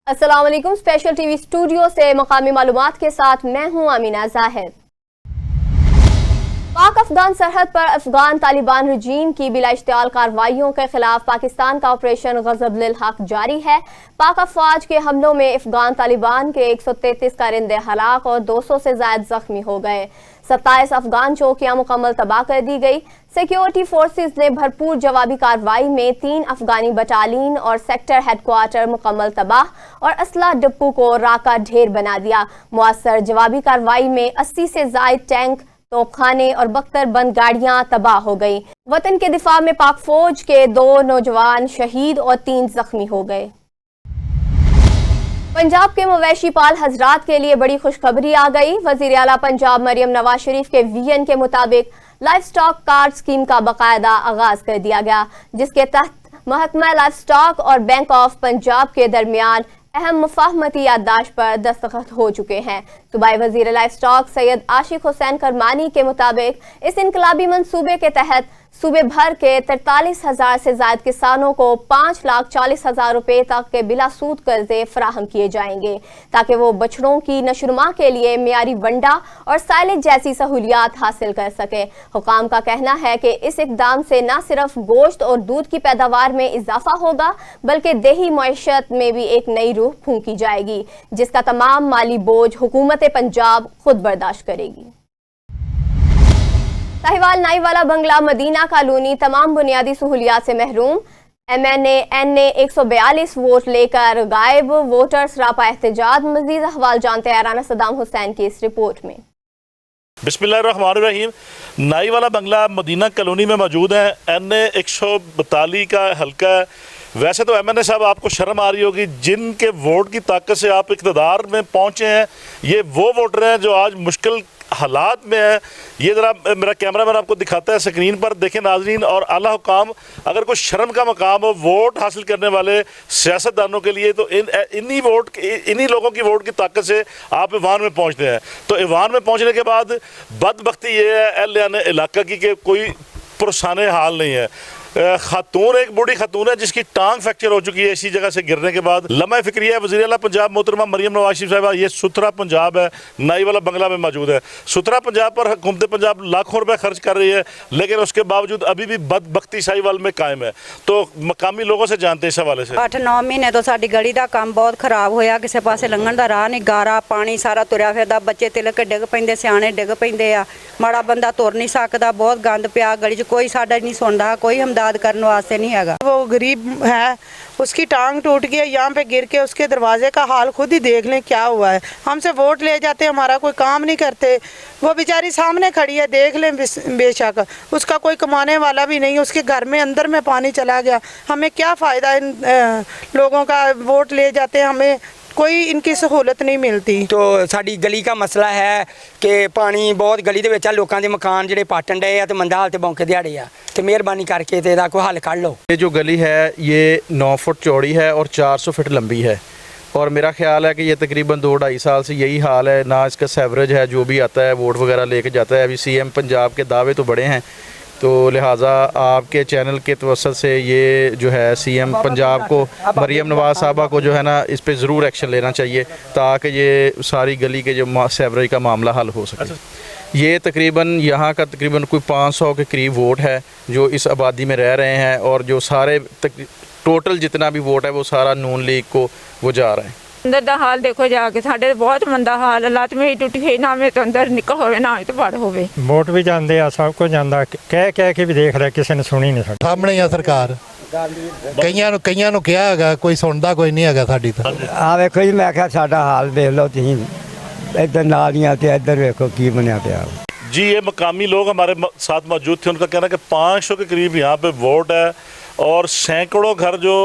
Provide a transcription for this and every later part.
अस्सलाम वालेकुम। Special TV studio से मकामी मालूमात के साथ मैं हूं अमीना जाहिद। पाक अफगान सरहद पर अफगान तालिबान रजीम की बिला इश्तियाल कार्रवाइयों के खिलाफ पाकिस्तान का ऑपरेशन गजब लिल हक जारी है। पाक अफवाज के हमलों में अफगान तालिबान के 133 कारिंदे हलाक और 200 से ज्यादा जख्मी हो गए। 27 अफगान चौकियां मुकम्मल तबाह कर दी गई। सिक्योरिटी फोर्सेस ने भरपूर जवाबी कार्रवाई में 3 अफगानी बटालियन और सेक्टर हेडक्वार्टर मुकम्मल तबाह और असला डिपो को राका ढेर बना दिया। मुअस्सर जवाबी कार्रवाई में 80 से ज्यादा टैंक, तोपखाने और बख्तर बंद गाड़ियां तबाह हो गई। वतन के दिफा में पाक फौज के 2 नौजवान शहीद और 3 जख्मी हो गए। पंजाब के मवेशी पाल हजरात के लिए बड़ी खुशखबरी आ गई। वजीर आला पंजाब मरियम नवाज शरीफ के विजन के मुताबिक लाइफ स्टॉक कार्ड स्कीम का बाकायदा आगाज कर दिया गया, जिसके तहत महकमा लाइफ स्टॉक और बैंक ऑफ पंजाब के दरमियान अहम मुफाहमती याददाश्त पर दस्तखत हो चुके हैं। सूबाई वजीर लाइफ स्टॉक सैयद आशिक हुसैन करमानी के मुताबिक इस इनकलाबी मंसूबे के तहत सूबे भर के 43,000 से ज्यादा किसानों को 5,40,000 रुपए तक के बिला सूद कर्जे फराहम किए जाएंगे, ताकि वो बछड़ों की नशुरमा के लिए मियारी वंडा और साइलेज जैसी सहूलियात हासिल कर सके। हुकाम का कहना है कि इस इकदाम से न सिर्फ गोश्त और दूध की पैदावार में इजाफा होगा, बल्कि देही मईशत में भी एक नई रूह फूंकी जाएगी, जिसका तमाम माली बोझ हुकूमत पंजाब खुद बर्दाश्त करेगी। साहिवाल नाईवाला बंगला मदीना कॉलोनी तमाम बुनियादी सहूलियात से महरूम। MNA ने 142 वोट लेकर गायब, वोटर्स रापा एहतजाज। मजीद अहवाल जानते हैं राना सदाम हुसैन की इस रिपोर्ट में। बिस्मिल्लाहिर्रहमानिर्रहीम। नाईवाला बंगला मदीना कॉलोनी में मौजूद है। NA 142 का हल्का है। वैसे तो MNA साहब आपको शर्म आ रही होगी, जिनके वोट की ताकत से आप इक़्तिदार में पहुंचे हैं, ये वो वोटर हैं जो आज मुश्किल हालात में है। ये ज़रा मेरा कैमरा मैन आपको दिखाता है स्क्रीन पर, देखें नाज़रीन। और आला हुकाम, अगर कोई शर्म का मकाम हो वोट हासिल करने वाले सियासतदानों के लिए, तो इन्हीं लोगों की वोट की ताकत से आप ईवान में पहुंचते हैं। तो ईवान में पहुंचने के बाद बदबख्ती ये है एहल इलाका की कि कोई पुरसाने हाल नहीं है। खातून, एक बूढ़ी खातून है जिसकी टांग फ्रैक्चर हो चुकी है इसी जगह से गिरने के बाद। लम्हा फिक्रिया वज़ीर आला पंजाब मोहतरमा मरियम नवाज शरीफ साहिबा, ये सुथरा पंजाब है, नाईवाला बंगला में मौजूद है। सुथरा पंजाब पर हुकूमत पंजाब लाखों रुपए खर्च कर रही है, लेकिन उसके बावजूद अभी भी बदबख्ती साहिवाल में कायम है। तो मकामी लोगों से जानते हैं इस हवाले से। 8-9 महीने तो साडी गली का काम बहुत खराब होया, किसी पासे लंघण का राह नहीं, गारा पानी सारा तुरया फिरदा, बच्चे तिलक के डिग पैंदे, सियाणे डिग पैंदे आ, माड़ा बंदा तुर नहीं सकदा, बहुत गंद पिया गली च, कोई साडा नहीं सुनदा, कोई हमदाद करने वास्ते नहीं है। वो गरीब है, उसकी टांग टूट गई, यहाँ पे गिर के उसके दरवाजे का हाल खुद ही देख लें क्या हुआ है। हमसे वोट ले जाते, हमारा कोई काम नहीं करते, वो बेचारी सामने खड़ी है, देख लें बेशक, उसका कोई कमाने वाला भी नहीं, उसके घर में अंदर में पानी चला गया। हमें क्या फ़ायदा इन लोगों का, वोट ले जाते हैं, हमें कोई इनकी सहूलत नहीं मिलती। तो साडी गली का मसला है कि पानी बहुत गली ਦੇ लोगों के मकान ਜਿਹੜੇ पाटन डे आ, तो मंदा हाल ते बौंके दिहाड़े आ, तो मेहरबानी करके तो ਇਹਦਾ कोई हल कर लो। ये जो गली है ये 9 फुट चौड़ी है और 400 फुट लंबी है, और मेरा ख्याल है कि ये तकरीबन 2-2.5 साल से यही हाल है। ना इसका सेवरेज है, जो भी आता है वोट वगैरह लेके जाता है। अभी CM पंजाब के दावे तो बड़े हैं, तो लिहाजा आपके चैनल के तवस्सुत से ये जो है CM पंजाब को, मरियम नवाज साहबा को जो है ना, इस पे ज़रूर एक्शन लेना चाहिए, ताकि ये सारी गली के जो सेवरेज का मामला हल हो सके। ये तकरीबन यहाँ का तकरीबन कोई 500 के करीब वोट है जो इस आबादी में रह रहे हैं, और जो सारे टोटल जितना भी वोट है वो सारा नून लीग को वो जा रहा है। अंदर का हाल देखो जाके, साढ़े बहुत मंदा हाल, लत में टुट गई, ना में तो अंदर निकल होवे ना तो बाहर होवे। वोट भी जाते आ, सब कुछ जाता, कह के भी देख रहे, किसी ने सुनी नहीं। सामने आ सरकार, कईयां नूं किहा हैगा, कोई सुनदा कोई नहीं हैगा साडी। तो आ देखो जी, मैं क्या साडा हाल देख लो तुसीं, इधर नालियां ते इधर देखो की बनया पिया। जी, ये मकामी लोग हमारे साथ मौजूद थे, उनका कहना है कि 500 के करीब यहाँ पे वोट है, और सैकड़ों घर जो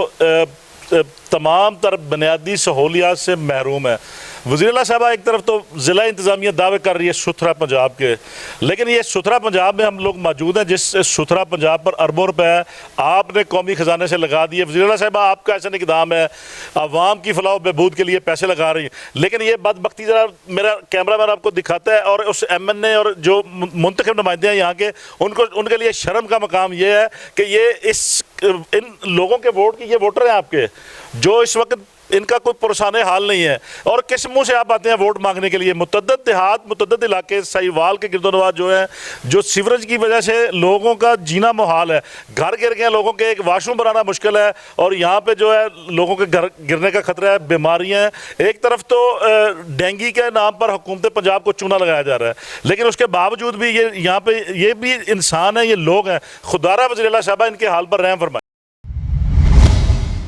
तमाम तर बुनियादी सहूलियात से महरूम है। वज़ीर आला साहबा एक तरफ तो ज़िला इंतज़ामिया दावे कर रही है सुथरा पंजाब के, लेकिन ये सुथरा पंजाब में हम लोग मौजूद हैं, जिस सुथरा पंजाब पर अरबों रुपए आपने कौमी ख़जाने से लगा दिए। वज़ीर आला साहबा, आपका ऐसा इक़दाम है, आवाम की फलाह बहबूद के लिए पैसे लगा रही हैं, लेकिन ये बदबख्ती ज़रा मेरा कैमरा मैन आपको दिखाता है, और उस MNA और जो मुंतखब नुमाइंदे हैं यहाँ के, उनके लिए शर्म का मकाम ये है कि ये इन लोगों के वोट की, ये वोटर हैं आपके, जो इस वक्त इनका कोई पुरसान हाल नहीं है। और किस मुँह से आप आते हैं वोट मांगने के लिए? मुतद्दद देहात, मुतद्दद इलाके साहिवाल के गिरदोनवाद जो है, जो सीवरेज की वजह से लोगों का जीना मुहाल है, घर गिर गए लोगों के, एक वाशरूम बनाना मुश्किल है, और यहाँ पे जो है लोगों के घर गिरने का खतरा है, बीमारियाँ हैं। एक तरफ तो डेंगू के नाम पर हुकूमत पंजाब को चूना लगाया जा रहा है, लेकिन उसके बावजूद भी ये यहाँ पे ये भी इंसान है, ये लोग हैं। खुदारा वज़ीर आला साहबा इनके हाल पर रहम फरमाएं।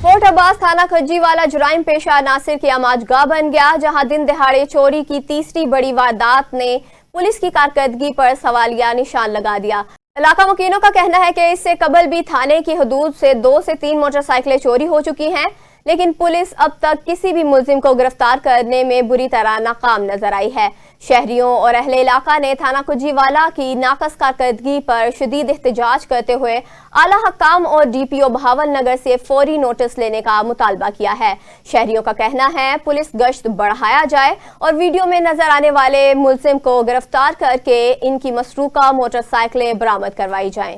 फोर्ट अब्बास थाना खज्जीवाला जुराइम पेशा नासिर की आमाजगाह बन गया, जहां दिन दहाड़े चोरी की तीसरी बड़ी वारदात ने पुलिस की कारकर्दगी पर सवालिया निशान लगा दिया। इलाका मुकीनों का कहना है कि इससे कबल भी थाने की हदूद से 2 से 3 मोटरसाइकिलें चोरी हो चुकी हैं, लेकिन पुलिस अब तक किसी भी मुलजिम को गिरफ्तार करने में बुरी तरह नाकाम नजर आई है। शहरियों और अहले इलाका ने थाना खज्जीवाला की नाकस कारकर्दगी पर शदीद एहतजाज करते हुए आला हकाम और DPO बहावल नगर से फौरी नोटिस लेने का मुतालबा किया है। शहरियों का कहना है पुलिस गश्त बढ़ाया जाए और वीडियो में नजर आने वाले मुलजिम को गिरफ्तार करके इनकी मसरूका मोटरसाइकिलें बरामद करवाई जाएं।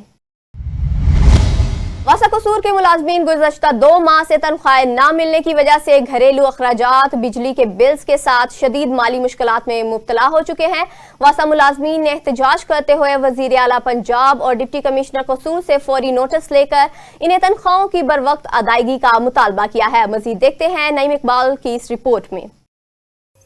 वासा कसूर के मुलाजमीन गुज़श्ता 2 माह से तनख्वाहें ना मिलने की वजह से घरेलू अखराजात, बिजली के बिल्स के साथ शदीद माली मुश्किलात में मुब्तला हो चुके हैं। वासा मुलाजमीन ने एहतजाज करते हुए वज़ीर आला पंजाब और डिप्टी कमिश्नर कसूर से फौरी नोटिस लेकर इन्हें तनख्वाहों की बरवक्त अदायगी का मुतालबा किया है। मजीद देखते हैं नईम इकबाल की इस रिपोर्ट में।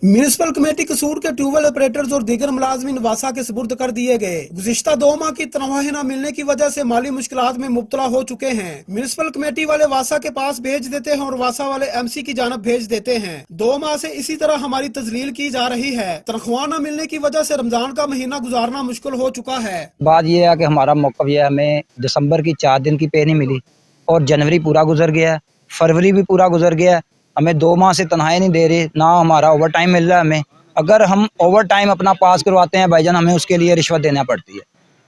म्यूनिसिपल कमेटी कसूर के ट्यूबवेल ऑपरेटर्स और दीगर मुलाजमीन वासा के सुपुर्द कर दिए गए। गुज़िश्ता 2 माह की तनख्वाहें न मिलने की वजह से माली मुश्किलात में मुब्तला हो चुके हैं। म्यूनिसिपल कमेटी वाले वासा के पास भेज देते हैं और वासा वाले MC की जानब भेज देते हैं। 2 माह से इसी तरह हमारी तजलील की जा रही है। तनख्वाह न मिलने की वजह से रमजान का महीना गुजारना मुश्किल हो चुका है। बात यह है कि हमारा मौक़िफ़ यह है, हमें दिसंबर की 4 दिन की पे नहीं मिली और जनवरी पूरा गुजर गया, फरवरी भी पूरा गुजर गया। हमें 2 माह से तनख्वाहें नहीं दे रही, ना हमारा ओवर टाइम मिल रहा है हमें। अगर हम ओवर टाइम अपना पास करवाते हैं भाईजान, हमें उसके लिए रिश्वत देना पड़ती है।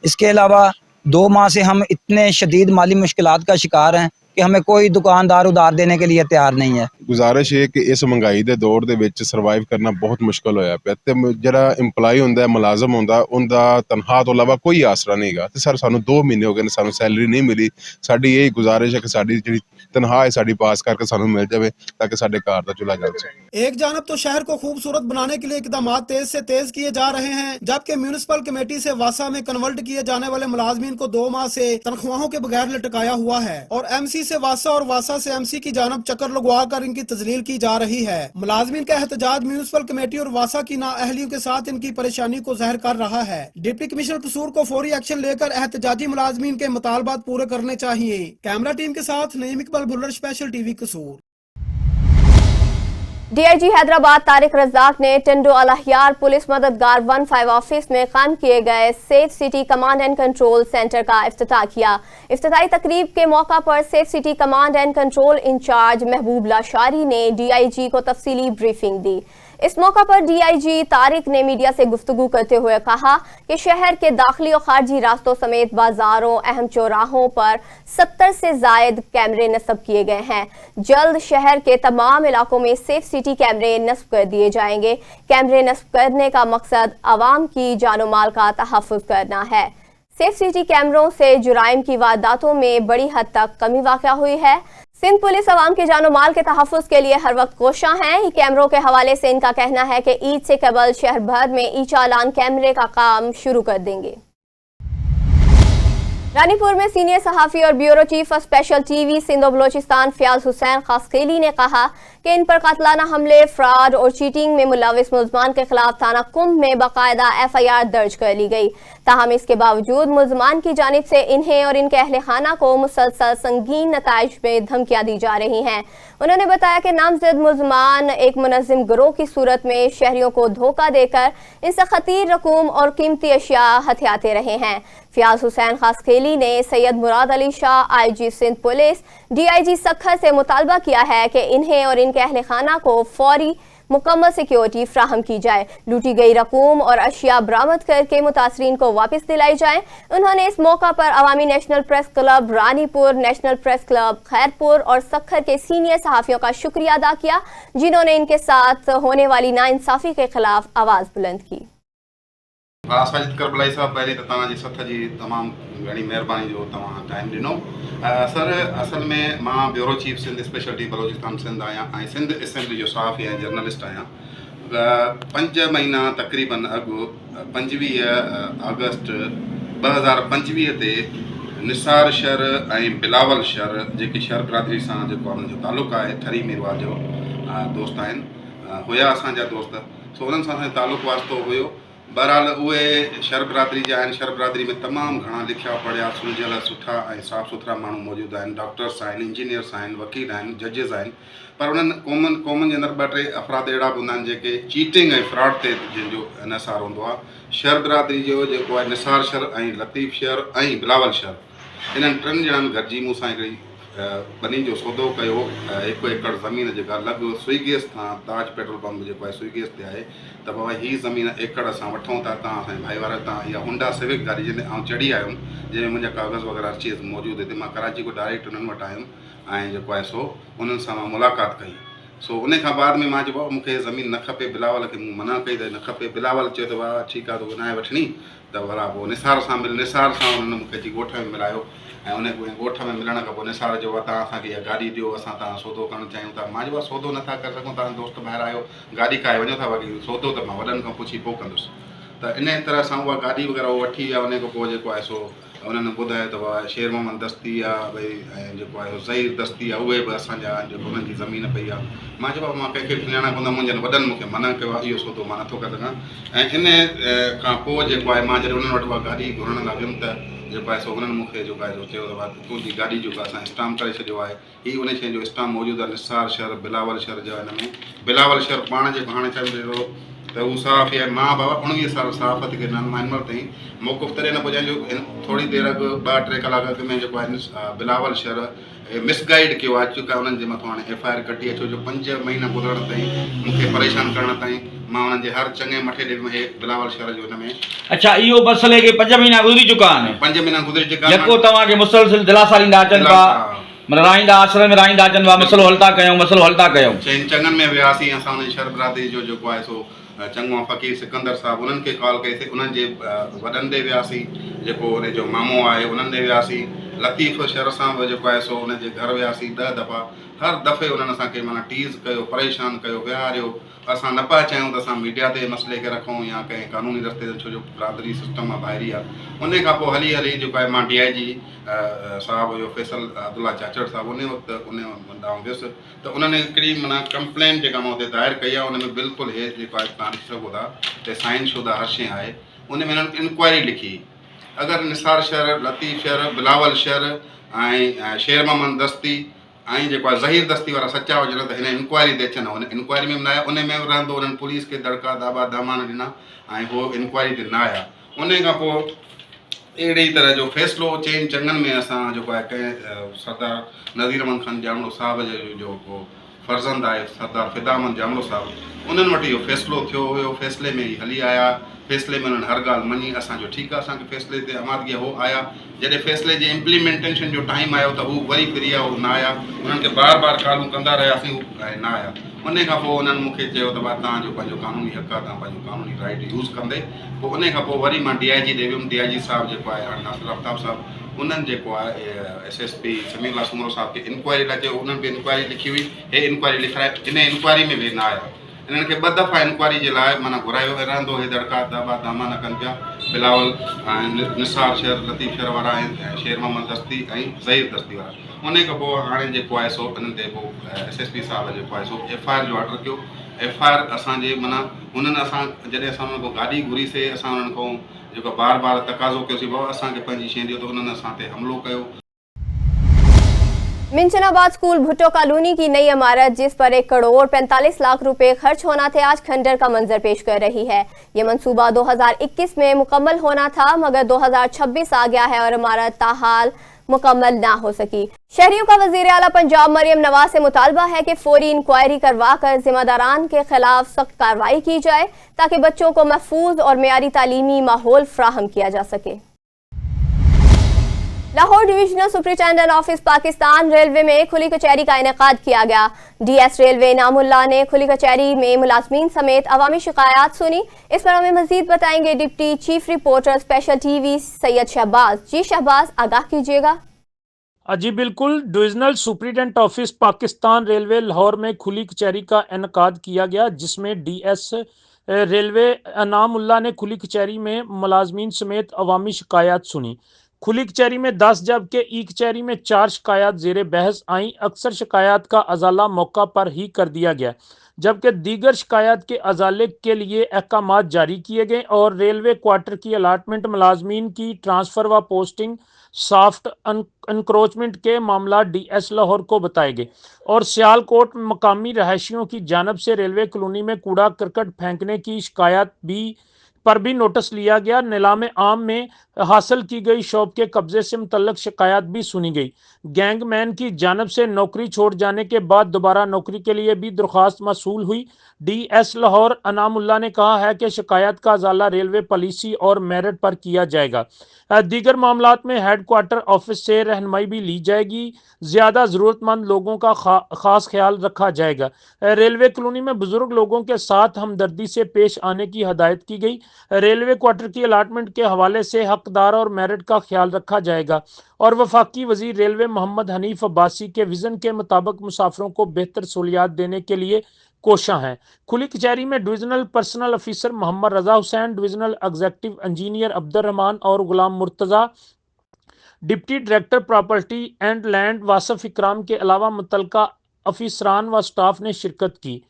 इसके अलावा 2 माह से हम इतने शदीद माली मुश्किलात का शिकार हैं कि हमें कोई दुकानदार उधार देने के लिए तैयार नहीं है। गुजारिश है कि इस महंगाई के दौर ਦੇ ਵਿੱਚ ਸਰਵਾਈਵ ਕਰਨਾ ਬਹੁਤ ਮੁਸ਼ਕਲ ਹੋਇਆ ਪਿਆ ਤੇ ਜਿਹੜਾ EMPLOYE ਹੁੰਦਾ ਹੈ, ਮੁਲਾਜ਼ਮ ਹੁੰਦਾ, ਉਹਦਾ ਤਨਖਾਹ ਤੋਂ ਇਲਾਵਾ ਕੋਈ ਆਸਰਾ ਨਹੀਂਗਾ ਤੇ ਸਰ ਸਾਨੂੰ 2 ਮਹੀਨੇ ਹੋ ਗਏ ਨੇ, ਸਾਨੂੰ ਸੈਲਰੀ ਨਹੀਂ ਮਿਲੀ। ਸਾਡੀ ਇਹ ਗੁਜ਼ਾਰਿਸ਼ ਹੈ ਕਿ ਸਾਡੀ ਜਿਹੜੀ तनख्वाह है साड़ी पास करके सानू मिल जाए ताकि साडे कार दा चूल्हा जल सके। एक जानब तो शहर को खूबसूरत बनाने के लिए इकदाम तेज से तेज किए जा रहे हैं, जबकि म्यूनिसिपल कमेटी से वासा में कन्वर्ट किए जाने वाले मुलाजमीन को 2 माह से तनख्वाहों के बगैर लटकाया हुआ है और MC से वासा और वासा से MC की जानब चक्कर लगवा कर इनकी तजलील की जा रही है। मुलाजमीन का एहतजाज म्यूनिसिपल कमेटी और वासा की नाअहलियों के साथ इनकी परेशानी को ज़ाहिर कर रहा है। डिप्टी कमिश्नर कसूर को फौरी एक्शन लेकर एहतजाजी मुलाजमीन के मुतालबात पूरे करने चाहिए। कैमरा टीम के साथ नईम इकबाल भुल्लर, स्पेशल TV कसूर। DIG हैदराबाद तारिक रज़ाक ने टिंडो अलहयार पुलिस मददगार 15 ऑफिस में कायम किए गए safe city command and control centre का इफ्तिताह किया। इफ्तिताही तकरीब के मौका पर safe city command and control incharge Mahboob Lashari ने DIG को तफसीली ब्रीफिंग दी। इस मौका पर DIG तारिक ने मीडिया से गुफ्तगू करते हुए कहा कि शहर के दाखिली और खारजी रास्तों समेत बाजारों, अहम चौराहों पर 70 से जायद कैमरे नस्ब किए गए हैं। जल्द शहर के तमाम इलाकों में सेफ सिटी कैमरे नस्ब कर दिए जाएंगे। कैमरे नस्ब करने का मकसद आवाम की जानो माल का तहफ़्फ़ुज़ करना है। सेफ सिटी कैमरों से जुराइम की वारदातों में बड़ी हद तक कमी वाक़या हुई है। सिंध पुलिस आवाम के जानो माल के तहफ़्फ़ुज़ के लिए हर वक्त कोशां है। कैमरों के हवाले से इनका कहना है कि ईद से कबल शहर भर में ई चालान कैमरे का काम शुरू कर देंगे। रानीपुर में सीनियर सहाफ़ी और bureau chief of special TV Sindh और बलोचिस्तान फयाज हुसैन खासखेली ने कहा कि इन पर कातलाना हमले, फ्रॉड और चीटिंग में मुलविस मुल्ज़मान के खिलाफ थाना कुंभ में बाकायदा FIR दर्ज कर ली गई। ताहम इसके बावजूद मुल्ज़मान की जानिब से इन्हें और इनके अहले खाना को मुसलसल संगीन नताइज में धमकियां दी जा रही हैं। उन्होंने बताया कि नामजद मुल्ज़मान एक मुनज़्ज़म गिरोह की सूरत में शहरियों को धोखा देकर इनसे खतीर रकूम और कीमती अशिया हथियाते रहे हैं। फयाज हुसैन खासखेली ने Syed Murad Ali Shah IG Sindh police DIG Sukkur से मुतालबा किया है कि इन्हें और इनके अहले खाना को फौरी मुकम्मल सिक्योरिटी फ्राहम की जाए, लूटी गई रकूम और अशिया बरामद करके मुतासरीन को वापस दिलाई जाए। उन्होंने इस मौका पर अवामी national press club Ranipur, national press club Khairpur और सखर के सीनियर सहाफ़ियों का शुक्रिया अदा किया, जिन्होंने इनके साथ होने वाली नाइंसाफ़ी के खिलाफ आवाज़ बुलंद की। साजिद करबलाई साहब पहले तो तव्हांजी सथ जी तमामु घणी महिरबानी जो तव्हां टाइम ॾिनो। सर असल में मां bureau chief Sindh speciality Balochistan Sindh आहियां ऐं सिंध असेंबली जो सहाफ़ी ऐं जर्नलिस्ट आहियां। 5 महीना तक़रीबन अॻु 25 अगस्त 2025 ते निसार शहर ऐं बिलावल शहर जेके शहर बिरादरी सां जेको उन्हनि जो तालुक़ु आहे थरी मीरवार जो दोस्त आहिनि हुया असांजा दोस्त, सो उन्हनि सां असांजो तालुक़ु वास्तो हुयो। बहरहाल उहे शहर बिरादरी जा आहिनि। शहर बिरादरी में तमामु घणा लिखिया पढ़िया सुलझियल सुठा ऐं साफ़ु सुथरा माण्हू मौजूदु आहिनि। डॉक्टर्स आहिनि, इंजीनियर्स आहिनि, वकील आहिनि, जजिस आहिनि, पर उन्हनि क़ौमनि जे अंदरि 2-3 अफ़राद अहिड़ा बि हूंदा आहिनि जेके चीटिंग ऐं फ्रॉड ते जंहिंजो इनसार हूंदो आहे। शहर बिरादरी जो जेको आहे निसार शहर ऐं लतीफ़ शहर ऐं बिलावल शहर, इन्हनि 3 ॼणनि गॾिजी मूंसां हिकिड़ी ॿनी जो सौदो कयो। 1 एकड़ ज़मीन जेका लॻ स्विगीस खां ताज पेट्रोल पंप जेको आहे स्विगीस ते आहे, त बाबा हीअ ज़मीन एकड़ असां वठूं था, तव्हां असांजे भाई वारा तव्हां इहा हुंडा सिविक गाॾी जंहिंमें आउं चढ़ी आयुमि, जंहिंमें मुंहिंजा कागज़ वग़ैरह हर चीज़ मौजूदु हिते। मां कराची को डायरेक्ट उन्हनि वटि आयुमि ऐं जेको आहे सो उन्हनि सां मां मुलाक़ात कई। सो उन खां बाद में मां चयो मूंखे ज़मीन न खपे। बिलावल खे मूं मना कई त न खपे। बिलावल चयो त वाह ठीकु आहे, तो विञाए वठणी त भला पोइ निसार सां निसार सां उन्हनि मूंखे अची ॻोठ में मिलायो ऐं उन ॻोठ में मिलण खां पोइ निसार जो तव्हां असांखे इहा गाॾी ॾियो, असां तव्हां सौदो करणु चाहियूं था। मां चयो सौदो नथा करे सघूं, तव्हां दोस्त ॿाहिरि आयो, गाॾी खाए वञो था, बाक़ी सौदो त मां वॾनि खां पुछी पोइ कंदुसि। त इन तरह सां उहा गाॾी वग़ैरह उहा वठी विया। उन खां पोइ जेको आहे सो उन्हनि ॿुधायो त भाई शेर मोहम्मद दस्ती आहे भई ऐं जेको आहे ज़हीर दस्ती आहे, उहे बि असांजा जेको उन्हनि जी ज़मीन पई आहे। मां चयो मां कंहिंखे बि सुञाणा कोन, मुंहिंजनि वॾनि मूंखे मना कयो आहे, इहो सौदो मां नथो करे सघां। ऐं इन खां पोइ जेको आहे मां जॾहिं उन्हनि वटि उहा गाॾी घुरण लाइ वियुमि त जेको आहे सो उन्हनि मूंखे जेको आहे चयो त भाई तुंहिंजी गाॾी जेको असां स्टाम्प करे छॾियो आहे, हीअ उन शइ जो स्टाम्प मौजूदु आहे निसार शहर बिलावल शहर जो। हिन में बिलावल शहर पाण जेको हाणे चवंदो त उहो साफ़ आहे। मां बाबा 19 साल साफ़त खे मां हिन महिल ताईं मौक़ुफ़ तॾहिं न पुॼायो। थोरी देरि अॻु 2-3 कलाक अॻु में जेको आहे बिलावल शहर मिसगाइड कयो आहे चुका उन्हनि जे मथां हाणे FIR कटी आहे, छो जो 5 महीना गुज़रण ताईं मूंखे परेशान करण ताईं मां उन्हनि जे हर चङे मथे ॾे बिलावल शहर जो हिन में। अच्छा, इहो मसइले खे 5 महीना गुज़री चुका आहिनि। 5 महीना गुज़री चुका आहिनि। जेको तव्हांखे मुसलसिल दिलासा ॾींदा अचनि था, माना राईंदा आश्रम में राईंदा अचनि था, मसइलो हल था कयूं, मसइलो हल था कयूं। चङनि में वियासीं असां उन शहर बिरादरी जो जेको आहे सो चङो फ़क़ीर सिकंदर साहिबु, उन्हनि खे कॉल कईसीं। उन्हनि जे वॾनि ॾे वियासीं, जेको उन जो मामो आहे उन्हनि ॾे वियासीं। लतीफ़ शहर सां बि जेको आहे सो उनजे घर वियासीं 10 दफ़ा। हर दफ़े उन्हनि असांखे माना टीज़ कयो, परेशान कयो, विहारियो। असां न पिया चाहियूं त असां मीडिया ते मसइले खे रखूं या कंहिं कानूनी रस्ते ते, छो जो बिरादरी सिस्टम आहे ॿाहिरी आहे। उन खां पोइ हली हली जेको आहे मां DIG साहिबु हुयो फैसल अब्दुल्ला चाचड़ साहिबु, उन वक़्तु उन ॾांहुं वियुसि त उन्हनि हिकिड़ी माना कंप्लेन जेका मां हुते दायर कई आहे, उन में बिल्कुलु हे जेको आहे तव्हां ॾिसी सघो था त साइन शुदा हर शइ आहे। उन में उन्हनि इंक्वायरी लिखी, अगरि निसार शहर, लतीफ़ शहर, बिलावल शहर ऐं शेर मोहम्मद दस्ती ऐं जेको आहे ज़हीर दस्ती वारा सचा हुजनि त हिन इंक्वायरी ते अचनि। हुन इंक्वायरी में न आया, उन में रहंदो उन्हनि पुलिस खे दड़का दाबा दामान ॾिना ऐं उहो इंक्वायरी ते न आया। उन खां पोइ अहिड़ी तरह जो फ़ैसिलो चङनि में असां जेको आहे कंहिं सरदार नज़ीर अहमद ख़ान जामड़ो साहिब जो फर्ज़ंद आहे सरदार फ़िदा अहमद जामड़ो साहिबु, उन्हनि वटि इहो फ़ैसिलो थियो हुयो। फ़ैसिले में ई हली आया। फ़ैसिले में उन्हनि हर ॻाल्हि मञी। असांजो ठीकु आहे, असांखे फ़ैसिले ते आमादगी हो आया। जॾहिं फ़ैसिले जे इम्प्लीमेंटेशन जो टाइम आयो त हू वरी फिरी विया, हू न आया। उन्हनि खे बार बार कॉलूं कंदा रहियासीं, हू न आया। उन खां पोइ उन्हनि मूंखे चयो त भाई तव्हांजो पंहिंजो कानूनी हक़ आहे, तव्हां पंहिंजो कानूनी राइट यूज़ कंदे। पोइ उन खां पोइ वरी मां DIG ॾे वियुमि। DIG साहिबु जेको आहे हाणे नासिर आफ्ताब साहिबु, उन्हनि जेको आहे SSP समीउल्लाह सुमरो साहिब खे इंक्वायरी लाइ चयो। उन्हनि बि इंक्वायरी लिखी हुई, हे इंक्वायरी लिखाए। इन इंक्वायरी में बि न आया। इन्हनि खे 2 दफ़ा इंक्वायरी जे लाइ माना घुरायो रहंदो, हे दड़का दाबा दामा न कनि पिया। बिलावल ऐं निसार शहर, लतीफ़ शहर वारा ऐं शेर मोहम्मद दस्ती ऐं ज़हीर दस्ती वारा। उन खां पोइ हाणे जेको आहे सो उन्हनि ते पोइ SSP साहिब जेको आहे सो FIR जो ऑर्डर कयो। FIR असांजे माना उन्हनि असां जॾहिं असां उन्हनि खां गाॾी घुरीसीं, असां उन्हनि खां जेको बार बार तक़ाज़ो कयोसीं बाबा असांखे पंहिंजी शइ ॾियो, त उन्हनि असां ते हमिलो कयो। मिंचनाबाद स्कूल भुट्टो कॉलोनी की नई इमारत जिस पर 1 करोड़ 45 लाख रुपए खर्च होना थे, आज खंडर का मंजर पेश कर रही है। ये मंसूबा 2021 में मुकम्मल होना था, मगर 2026 आ गया है और इमारत ताहाल मुकम्मल ना हो सकी। शहरियों का वजीर आला पंजाब मरियम नवाज से मुतालबा है कि फौरी इंक्वायरी करवा कर जिम्मेदारान के खिलाफ सख्त कार्रवाई की जाए, ताकि बच्चों को महफूज और मेयारी तालीमी माहौल फ्राहम किया जा सके। Lahore divisional superintendent office Pakistan railway में खुली कचहरी का इनेकाद किया गया। डीएस रेलवे इनामुल्लाह ने खुली कचहरी में मुलाजमीन समेत अवामी शिकायत सुनी। इस पर हमें मजीद बताएंगे deputy chief reporter special TV Syed Shahbaz. जी शहबाज, आगाह कीजिएगा। जी बिल्कुल, divisional superintendent office Pakistan railway Lahore में खुली कचहरी का इनेकाद किया गया, जिसमें डीएस रेलवे इनामुल्लाह ने खुली कचहरी में मुलाजमीन समेत अवामी शिकायत सुनी। खुली कचहरी में 10 जबकि ई कचहरी में 4 शिकायत जेर बहस आईं। अक्सर शिकायत का अजाला मौका पर ही कर दिया गया, जबकि दीगर शिकायत के अजाले के लिए अहकाम जारी किए गए और रेलवे क्वार्टर की अलाटमेंट, मुलाजमीन की ट्रांसफ़र व पोस्टिंग, सॉफ्ट एनक्रोचमेंट के मामला डीएस लाहौर को बताए गए और सियालकोट मकामी रहायशियों की जानब से रेलवे कॉलोनी में कूड़ा करकट फेंकने की शिकायत पर भी नोटिस लिया गया। नीलाम आम में हासिल की गई शॉप के कब्जे से मुतल्लक शिकायत भी सुनी गई। गैंगमैन की जानब से नौकरी छोड़ जाने के बाद दोबारा नौकरी के लिए भी दरख्वास्त मसूल हुई। डीएस लाहौर इनामुल्लाह ने कहा है कि शिकायत का अजाला रेलवे पॉलिसी और मेरिट पर किया जाएगा। दीगर मामलात में हेड क्वार्टर ऑफिस से रहनुमाई भी ली जाएगी। ज़्यादा ज़रूरतमंद लोगों का ख़ास ख्याल रखा जाएगा। रेलवे कॉलोनी में बुजुर्ग लोगों के साथ हमदर्दी से पेश आने की हदायत की गई। रेलवे क्वार्टर की अलाटमेंट के हवाले से हकदार और मेरिट का ख्याल रखा जाएगा और वफाकी वजीर रेलवे मोहम्मद हनीफ अब्बासी के विज़न के मुताबिक मुसाफिरों को बेहतर सहूलियात देने के लिए कोशां हैं। खुली कचहरी में divisional personnel officer Mohammad Raza Hussain, divisional executive engineer Abdul Rehman और Ghulam Murtaza, deputy director property and land Wasif Ikram के अलावा मुतल्लिका अफसरान व स्टाफ ने शिरकत की।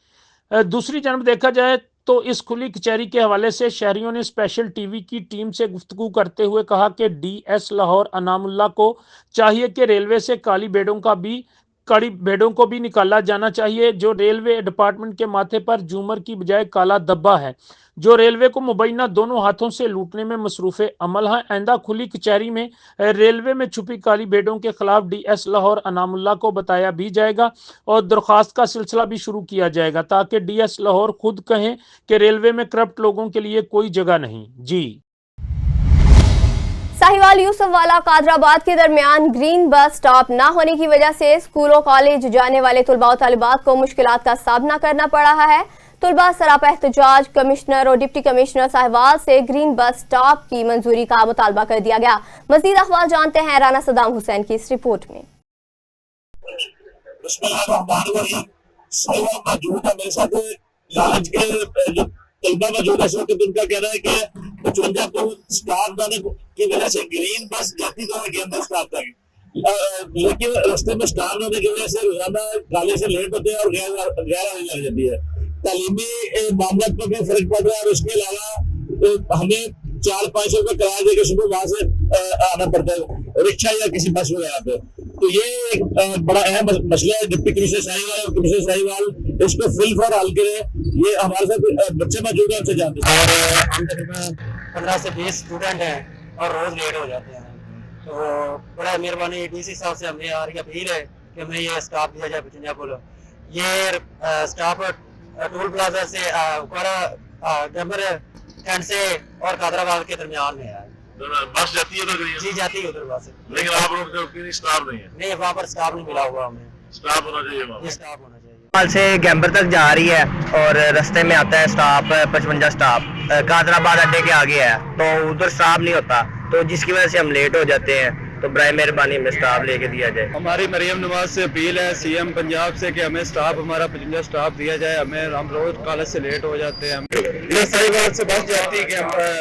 दूसरी जानब देखा जाए तो इस खुली कचहरी के हवाले से शहरियों ने स्पेशल टीवी की टीम से गुफ्तगू करते हुए कहा कि डीएस लाहौर इनामुल्लाह को चाहिए कि रेलवे से काली भेड़ों को भी निकाला जाना चाहिए, जो रेलवे डिपार्टमेंट के माथे पर झूमर की बजाय काला धब्बा है, जो रेलवे को मुबैना दोनों हाथों से लूटने में मसरूफ़ अमल है। आइंदा खुली कचहरी में रेलवे में छुपी काली भेड़ों के खिलाफ डीएस लाहौर इनामुल्लाह को बताया भी जाएगा और दरख्वास्त का सिलसिला भी शुरू किया जाएगा, ताकि डीएस लाहौर खुद कहें कि रेलवे में करप्ट लोगों के लिए कोई जगह नहीं। जी साहिवाल यूसुफवाला कादराबाद के दरमियान ग्रीन बस स्टॉप न होने की वजह से स्कूलों कॉलेज जाने वाले तुलबा और तालिबात को मुश्किलात का सामना करना पड़ रहा है। तुलबा सरापा एहतजाज कमिश्नर और डिप्टी कमिश्नर साहिवाल से ग्रीन बस स्टॉप की मंजूरी का मुतालबा कर दिया गया। मजीद अखबार जानते हैं राना सदाम हुसैन की इस रिपोर्ट में। तलबा मौजूद है इस वक्त, उनका कहना है कि 55 को स्टाफ जाने की वजह से ग्रीन बस जाती तो है गेंदा स्टाफ तक, लेकिन रास्ते में स्टाफ जाने की वजह से रोजाना कॉलेज से लेट होते हैं और गैर आने लग जाती है। तालीमी मामला पर भी फर्क पड़ रहा है और उसके अलावा हमें 400-500 रुपये किराया देकर सुबह वहां से आना पड़ता है रिक्शा या किसी बस वगैरह पे। तो ये एक बड़ा अहम मसला है। डिप्टी कमिश्नर साहिवाल और कमिश्नर साहिवाल इसको फुल फॉर हल करें। ये हमारे साथ बच्चे मौजूद हैं, उनसे जानते हैं। हम तकरीबन 15 से 20 स्टूडेंट हैं और रोज लेट हो जाते हैं, तो बड़ा मेहरबानी डीसी साहब से हमने यार की अपील है कि हमें ये स्टाफ दिया जाए 55 को। ये स्टाफ टोल प्लाजा से गैम्बर कैंट से और कादराबाद के दरमियान में है। बस जाती है उधर? जी जाती है उधर बस, लेकिन आप लोग स्टाफ नहीं है? नहीं, वहाँ पर स्टाफ नहीं मिला हुआ हमें। स्टाफ होना चाहिए वहाँ, स्टाफ होना चाहिए। से गैम्बर तक जा रही है और रास्ते में आता है स्टाफ 55 स्टाफ कादराबाद अड्डे के आगे है, तो उधर स्टाफ नहीं होता, तो जिसकी वजह से हम लेट हो जाते हैं। तो बराए मेहरबानी में स्टाफ लेके दिया जाए। हमारी मरियम नवाज से अपील है सीएम पंजाब से कि हमें स्टाफ हमारा 55 स्टाफ दिया जाए। हम रोज कॉलेज से लेट हो जाते हैं। ये साहिवाल से बस जाती है,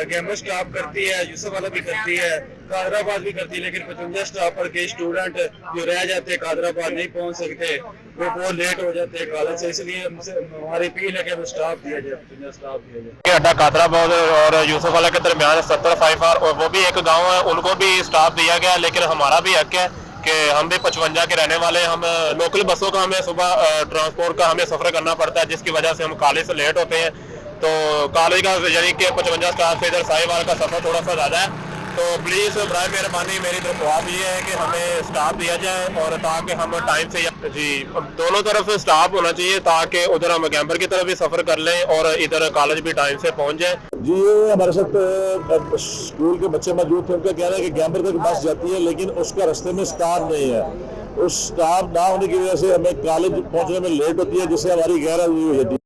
गैम्बर स्टाफ करती है, यूसुफ वाला भी करती है, कादराबाद भी करती है, लेकिन 55 स्टाफ पर कई स्टूडेंट जो रह जाते हैं कादराबाद नहीं पहुंच सकते, वो बहुत लेट हो जाते हैं कॉलेज से। इसलिए हमारी अपील है कि हमें स्टाफ दिया जाए, 55 स्टाफ दिया जाए। अड्डा कादराबाद और यूसुफ वाला के दरमियान 70 और वो भी एक गाँव है, उनको भी स्टाफ दिया गया, लेकिन हमारा भी हक है कि हम भी 55 के रहने वाले हैं। हम लोकल बसों का हमें सुबह ट्रांसपोर्ट का हमें सफ़र करना पड़ता है, जिसकी वजह से हम कॉलेज से लेट होते हैं। तो कॉलेज का यानी कि 55 स्टाफ से इधर साहिवाल का सफ़र थोड़ा सा ज़्यादा है, तो प्लीज़ बराए मेहरबानी मेरी दरख्वास्त ये है कि हमें स्टाफ दिया जाए और ताकि हम टाइम से जी दोनों तरफ स्टाफ होना चाहिए ताकि उधर हम कैंपर की तरफ भी सफ़र कर लें और इधर कॉलेज भी टाइम से पहुंच जाए। जी ये हमारे साथ स्कूल के बच्चे मौजूद थे, उनका कहना है कि गैम्बर तक बस जाती है लेकिन उसका रास्ते में स्टाफ नहीं है। उस स्टाफ ना होने की वजह से हमें कॉलेज पहुंचने में लेट होती है जिससे हमारी गैर हाजिरी हो जाती है।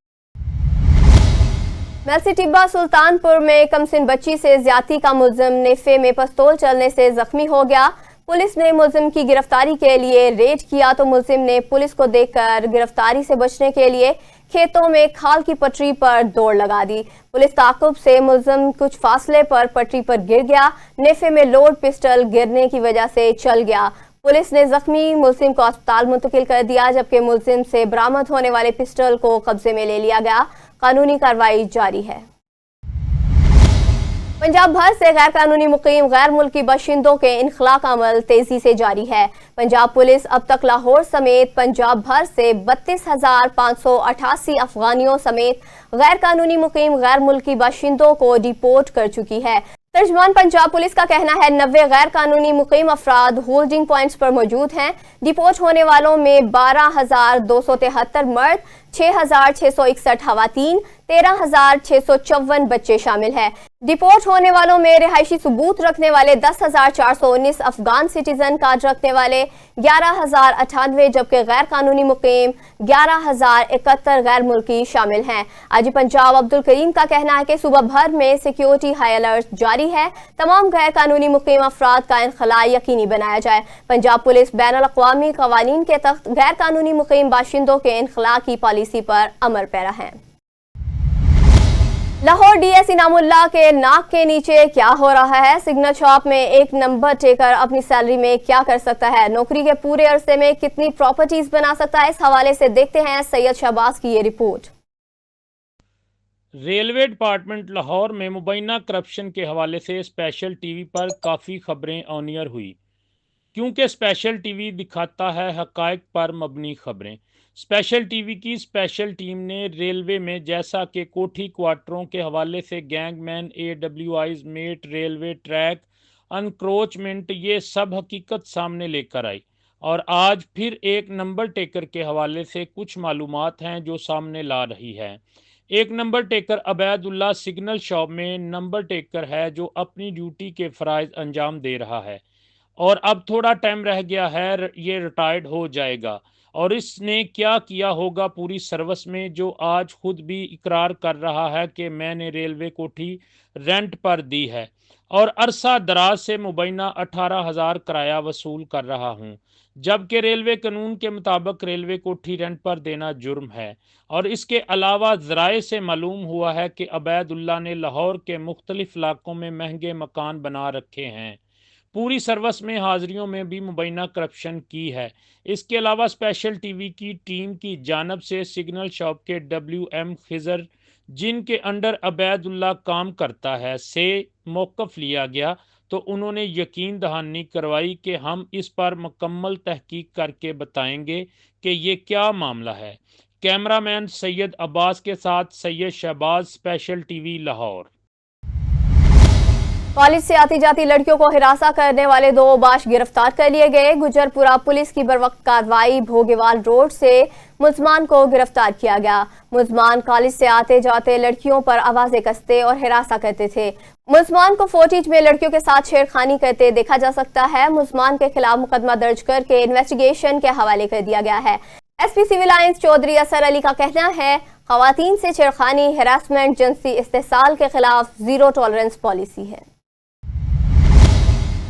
मेलसी टिब्बा सुल्तानपुर में कमसिन बच्ची से ज्यादती का मुलजिम नेफे में पिस्तौल चलने से जख्मी हो गया। पुलिस ने मुलजिम की गिरफ्तारी के लिए रेड किया तो मुलजिम ने पुलिस को देखकर गिरफ्तारी से बचने के लिए खेतों में खाल की पटरी पर दौड़ लगा दी। पुलिस ताकुब से मुलजिम कुछ फासले पर पटरी पर गिर गया। नेफे में लोड पिस्टल गिरने की वजह से चल गया। पुलिस ने जख्मी मुलजिम को अस्पताल मुंतकिल कर दिया जबकि मुलजिम से बरामद होने वाले पिस्टल को कब्जे में ले लिया गया। कानूनी कार्रवाई जारी है। पंजाब भर से गैर कानूनी मुकीम गैर मुल्की बाशिंदों के इनखला का अमल तेजी से जारी है। पंजाब पुलिस अब तक लाहौर समेत पंजाब भर से 32,588 अफगानियों समेत गैर कानूनी मुकीम गैर मुल्की बाशिंदों को डिपोर्ट कर चुकी है। तर्जमान पंजाब पुलिस का कहना है 90 गैर कानूनी मुकीम अफराद होल्डिंग पॉइंट्स पर मौजूद हैं। डिपोर्ट होने वालों में 12,273 मर्द, 6,661 खवातीन, 13,654 बच्चे शामिल हैं। डिपोर्ट होने वालों में रिहायशी सबूत रखने वाले 10,419 अफगान सिटीजन कार्ड रखने वाले 11,098 जबकि गैर कानूनी मुकीम 11,071 गैर मुल्की शामिल हैं। आजी पंजाब अब्दुल करीम का कहना है कि सूबा भर में सिक्योरिटी हाई अलर्ट जारी है। तमाम गैर कानूनी मुकीम अफराद का इनखला यकीनी बनाया जाए। पंजाब पुलिस बैनुल अक़वामी क़वानीन के तहत गैर कानूनी मुकीम बाशिंदों के इनखला की पॉलिसी पर अमल पैरा है। लाहौर डीएस इनामुल्लाह के नाक के नीचे क्या हो रहा है? सिग्नल शॉप में एक नंबर टेकर अपनी सैलरी में क्या कर सकता है? नौकरी के पूरे अरसे में कितनी प्रॉपर्टीज बना सकता है? इस हवाले से देखते हैं सैयद शहबाज की ये रिपोर्ट। रेलवे डिपार्टमेंट लाहौर में मुबैना करप्शन के हवाले से स्पेशल टीवी पर काफ़ी खबरें ऑन एयर हुई क्योंकि स्पेशल टीवी दिखाता है हक़ाइक़ पर मबनी खबरें। स्पेशल टीवी की स्पेशल टीम ने रेलवे में जैसा कि कोठी क्वार्टरों के हवाले से gangman, AWIs, mate, railway track, encroachment, ये सब हकीकत सामने लेकर आई और आज फिर एक नंबर टेकर के हवाले से कुछ मालूमात हैं जो सामने ला रही है। एक number taker Obaidullah signal shop में नंबर टेकर है जो अपनी ड्यूटी के फ़राइज़ अंजाम दे रहा है और अब थोड़ा टाइम रह गया है, ये रिटायर्ड हो जाएगा। और इसने क्या किया होगा पूरी सर्विस में जो आज खुद भी इकरार कर रहा है कि मैंने रेलवे कोठी रेंट पर दी है और अरसा दराज से मुबैना 18,000 किराया वसूल कर रहा हूँ, जबकि रेलवे कानून के मुताबिक रेलवे कोठी रेंट पर देना जुर्म है। और इसके अलावा ज़राए से मालूम हुआ है कि अबैदुल्ला ने लाहौर के मुख्तलिफ इलाकों में महंगे मकान बना रखे हैं। पूरी सर्विस में हाजिरियों में भी मुबैना करप्शन की है। इसके अलावा स्पेशल टीवी की टीम की जानब से सिग्नल शॉप के WM खिजर जिनके अंडर अबैदुल्ला काम करता है से मौक़िफ़ लिया गया तो उन्होंने यकीन दहानी करवाई कि हम इस पर मुकम्मल तहकीक करके बताएंगे कि ये क्या मामला है। कैमरामैन सैयद अब्बास के साथ Syed Shahbaz, special TV Lahore. College से आती जाती लड़कियों को हिरासा करने वाले 2 बाश गिरफ्तार कर लिए गए। गुजरपुरा पुलिस की बरवक्त कार्रवाई भोगेवाल रोड से मुलजमान को गिरफ्तार किया गया। मुलजमान कॉलेज से आते जाते लड़कियों पर आवाजें कसते और हिरासा करते थे। मुलजमान को फोर्टिज में लड़कियों के साथ छेड़खानी करते देखा जा सकता है। मुलजमान के खिलाफ मुकदमा दर्ज करके इन्वेस्टिगेशन के हवाले कर दिया गया है। SP सिविल लाइंस चौधरी असर अली का कहना है खवातीन से छेड़खानी, हैरासमेंट, जिनसी इस्तेसाल के खिलाफ जीरो टॉलरेंस पॉलिसी है।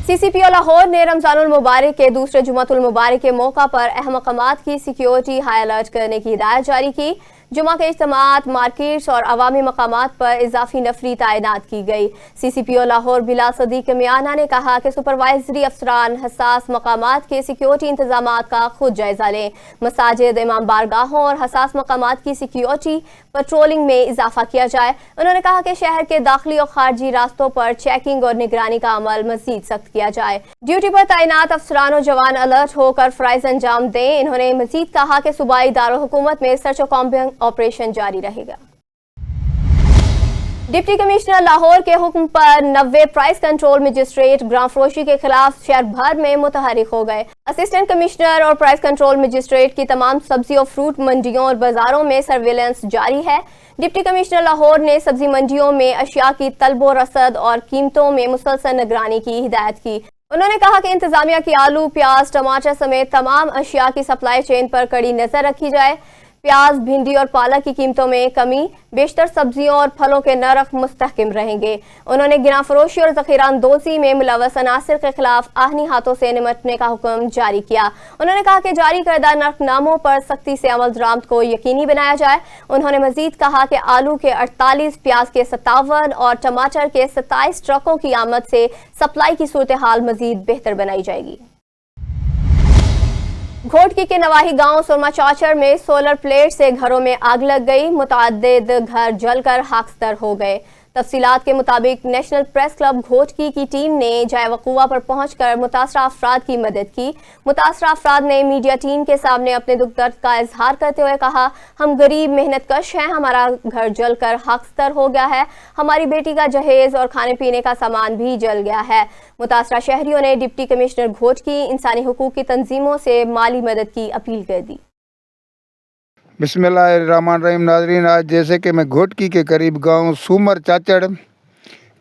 CCPO लाहौर ने रमजानुल मुबारक के दूसरे जुमातुल मुबारक के मौका पर अहम मकामात की सिक्योरिटी हाई अलर्ट करने की हिदायत जारी की। जुमा के इज्तिमात, मार्केट्स और अवामी मकामात पर इजाफी नफरी तैनात की गई। CCPO लाहौर बिला सदीक मियाना ने कहा कि सुपरवाइजरी अफसरान हसास मकामात के सिक्योरिटी इंतजामात का खुद जायजा लें। मसाजिद, इमाम बारगाहों और हसास मकामात की सिक्योरिटी पेट्रोलिंग में इजाफा किया जाए। उन्होंने कहा कि शहर के दाखिली और खारजी रास्तों पर चेकिंग और निगरानी का अमल मजीद सख्त किया जाए। ड्यूटी पर तैनात अफसरान और जवान अलर्ट होकर फराइज अंजाम दें। इन्होंने मजीद कहा कि सूबाई दारुल हुकूमत में सर्च और कॉम्बिंग ऑपरेशन जारी रहेगा। डिप्टी कमिश्नर लाहौर के हुक्म पर 90 प्राइस कंट्रोल मजिस्ट्रेट ग्राम फरोशी के खिलाफ शहर भर में मुतहरिक हो गए। असिस्टेंट कमिश्नर और प्राइस कंट्रोल मजिस्ट्रेट की तमाम सब्जी और फ्रूट मंडियों और बाजारों में सर्वेलेंस जारी है। डिप्टी कमिश्नर लाहौर ने सब्जी मंडियों में अशिया की तलबो रसद और कीमतों में मुसलसल निगरानी की हिदायत की। उन्होंने कहा कि इंतजामिया की आलू, प्याज, टमाटर समेत तमाम अशिया की सप्लाई चेन पर कड़ी नजर रखी जाए। प्याज, भिंडी और पालक की कीमतों में कमी, बेशतर सब्जियों और फलों के नरख मुस्तहकम रहेंगे। उन्होंने गिरा फरोशी और ज़ख़ीरा अंदोज़ी में मुलव्वस अनासिर के खिलाफ आहनी हाथों से निमटने का हुक्म जारी किया। उन्होंने कहा कि जारी करदा नरखनामों पर सख्ती से अमल दरामद को यकीनी बनाया जाए। उन्होंने मजीद कहा कि आलू के 48, प्याज के 57 और टमाटर के 27 ट्रकों की आमद से सप्लाई की सूरत हाल मजीद बेहतर बनाई जाएगी। घोटकी के नवाही गांव सुरमा चाचर में सोलर प्लेट से घरों में आग लग गई। मुतादिद घर जलकर खाकसतर हो गए। तफसीलात के मुताबिक नेशनल प्रेस क्लब घोटकी की टीम ने जाए वक़ूआ पर पहुंचकर मुतासरा अफराद की मदद की। मुतासरा अफराद ने मीडिया टीम के सामने अपने दुख दर्द का इजहार करते हुए कहा, हम गरीब मेहनत कश हैं, हमारा घर जलकर खाकसतर हो गया है, हमारी बेटी का जहेज और खाने पीने का सामान भी जल गया है। मुतासरा शहरियों ने डिप्टी कमिश्नर घोटकी, इंसानी हुकूक की तंजीमों से माली मदद की अपील कर दी। बिस्मिल्लाहिर्रहमानिर्रहीम। नाज़रीन, आज जैसे कि मैं घोटकी के करीब गांव सूमर चाचड़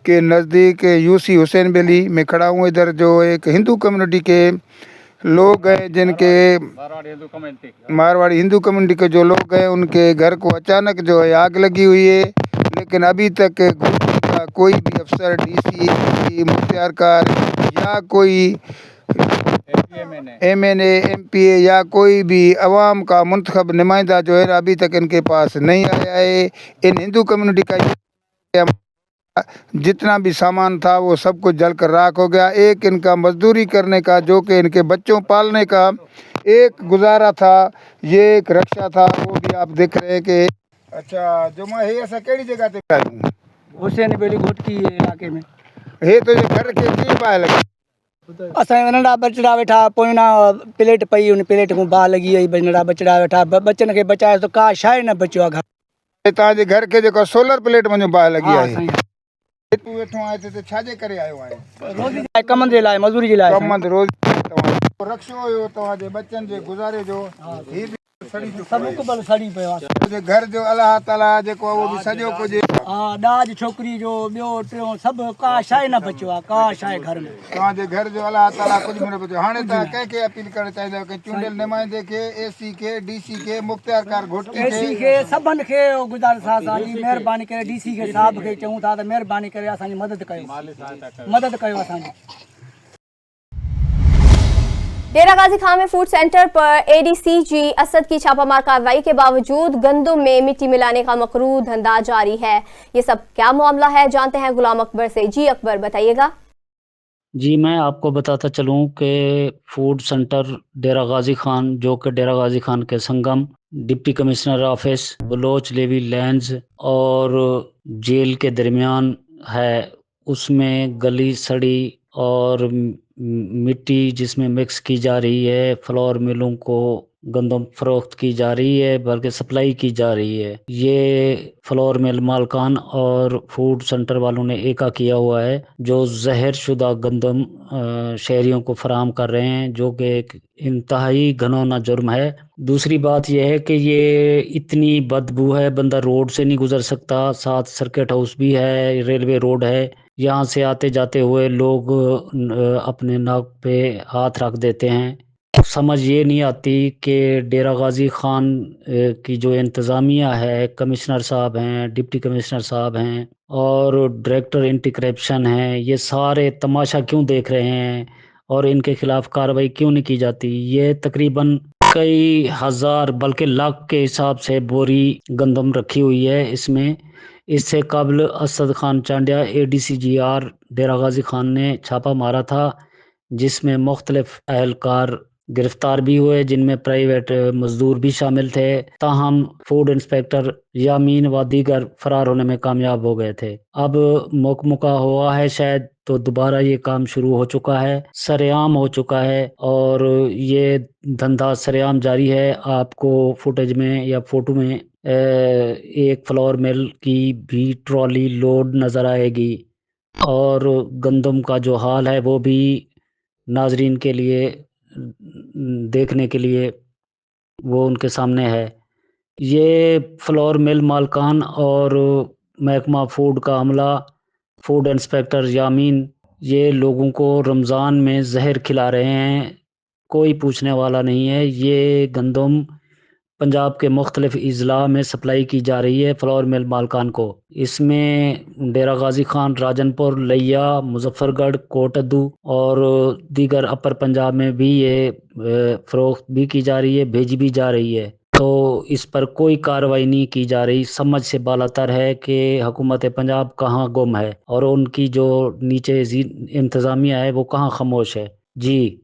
के नज़दीक यूसी हुसैन बेली में खड़ा हूँ। इधर जो एक हिंदू कम्युनिटी के लोग हैं, जिनके मारवाड़ी हिंदू कम्युनिटी के जो लोग हैं, उनके घर को अचानक जो है आग लगी हुई है। लेकिन अभी तक घोटकी का कोई भी अफसर, डीसी, मुख्तियारकार या कोई MNA, MPA या कोई भी अवाम का मुंतखब नुमाइंदा जो है अभी तक इनके पास नहीं आया है। इन हिंदू कम्युनिटी का जितना भी सामान था वो सब कुछ जल कर राख हो गया। एक इनका मजदूरी करने का, जो कि इनके बच्चों पालने का एक गुजारा था, ये एक रक्षा था, वो भी आप देख रहे हैं कि अच्छा जो मैं है ऐसा केड़ी जगह पे हुसैन बेली घोटकी इलाके में है। तो ये घर के की पाए लगे असां नंढा बचड़ा वेठा, पोइना प्लेट पई, उन प्लेट को बाह लगी है। नंढा बचड़ा वेठा, बच्चन के बचाए तो का शाय न बचो आहे। घर तव्हांजे घर के जेको सोलर प्लेट मुंहिंजो बाह लगी आहे। तूं वेठो आहे हिते छाजे करे आयो आहे? रोज़ी जे कमनि जे लाइ, मज़दूरी जे लाइ। कमनि रोज़ तव्हां रक्षो हुयो तव्हांजे बच्चनि जे गुज़ारे जो। ही बि सभु कुबल सड़ी पियो आहे। घर जो अलाह ताला जेको वो भी सॼो कुझु ॾाज छोकिरी जो ॿियो टियों सभु का शाय न बचियो आहे, का शाय घर में। तव्हांजे घर जो अलाह ताला कुझु बि न बचियो। हाणे तव्हां कंहिंखे अपील करणु चाहींदव कि चूंडियल नुमाइंदे खे, AC खे, DC खे, मुख्तियारकार घोटकी AC खे, सभिनि खे गुज़ारिश आहे असांजी, महिरबानी करे DC खे साहब खे चऊं था त महिरबानी करे असांजी मदद कयो असांजी। डेरा गाजी खान में फूड सेंटर पर ADCG असद की छापामार कार्रवाई के बावजूद गंदम में मिट्टी मिलाने का मकरू धंधा जारी है। ये सब क्या मामला है, जानते हैं गुलाम अकबर से। जी अकबर, बताइएगा। जी, मैं आपको बताता चलूं कि फूड सेंटर डेरा गाजी खान, जो कि डेरा गाजी खान के संगम, deputy commissioner office, Baloch levy lands और जेल के दरमियान है, उसमें गली सड़ी और मिट्टी जिसमें मिक्स की जा रही है। फ्लोर मिलों को गंदम फरोख्त की जा रही है, बल्कि सप्लाई की जा रही है। ये फ्लोर मिल मालकान और फूड सेंटर वालों ने एका किया हुआ है, जो जहर शुदा गंदम शहरियों को फराहम कर रहे हैं, जो कि एक इंतहाई घिनौना जुर्म है। दूसरी बात यह है कि ये इतनी बदबू है, बंदा रोड से नहीं गुजर सकता। साथ सर्किट हाउस भी है, रेलवे रोड है, यहाँ से आते जाते हुए लोग अपने नाक पे हाथ रख देते हैं। समझ ये नहीं आती कि डेरा गाजी खान की जो इंतज़ामिया है, कमिश्नर साहब हैं, डिप्टी कमिश्नर साहब हैं और डायरेक्टर एंटी करप्शन हैं, ये सारे तमाशा क्यों देख रहे हैं और इनके खिलाफ कार्रवाई क्यों नहीं की जाती। ये तकरीबन कई हज़ार बल्कि लाख के हिसाब से बोरी गंदम रखी हुई है इसमें। इससे कबल असद खान चांडिया ADCGR डेरा गाजी खान ने छापा मारा था, जिसमें मुख्तलिफ अहलकार गिरफ्तार भी हुए, जिनमें प्राइवेट मजदूर भी शामिल थे। ताहम फूड इंस्पेक्टर यामीन व दीगर फरार होने में कामयाब हो गए थे। अब मौका हुआ है शायद, तो दोबारा ये काम शुरू हो चुका है, सरेआम हो चुका है और ये धंधा सरेआम जारी है। आपको फुटेज में या फोटो में एक फ्लोर मिल की भी ट्रॉली लोड नज़र आएगी और गंदम का जो हाल है वो भी नाजरीन के लिए देखने के लिए वो उनके सामने है। ये फ्लोर मिल मालकान और महकमा फूड का अमला, फूड इंस्पेक्टर यामीन, ये लोगों को रमज़ान में जहर खिला रहे हैं, कोई पूछने वाला नहीं है। ये गंदम पंजाब के मुख्तलिफ अजला में सप्लाई की जा रही है फ्लोर मिल मालकान को। इसमें डेरा गाजी खान, राजनपुर, लिया, मुजफ्फरगढ़, कोटअद्दू और दीगर अपर पंजाब में भी ये फ़रोख्त भी की जा रही है, भेजी भी जा रही है। तो इस पर कोई कार्रवाई नहीं की जा रही। समझ से बालातर है कि हुकूमत पंजाब कहाँ गुम है और उनकी जो नीचे इंतज़ामिया है वो कहाँ खामोश है। जी।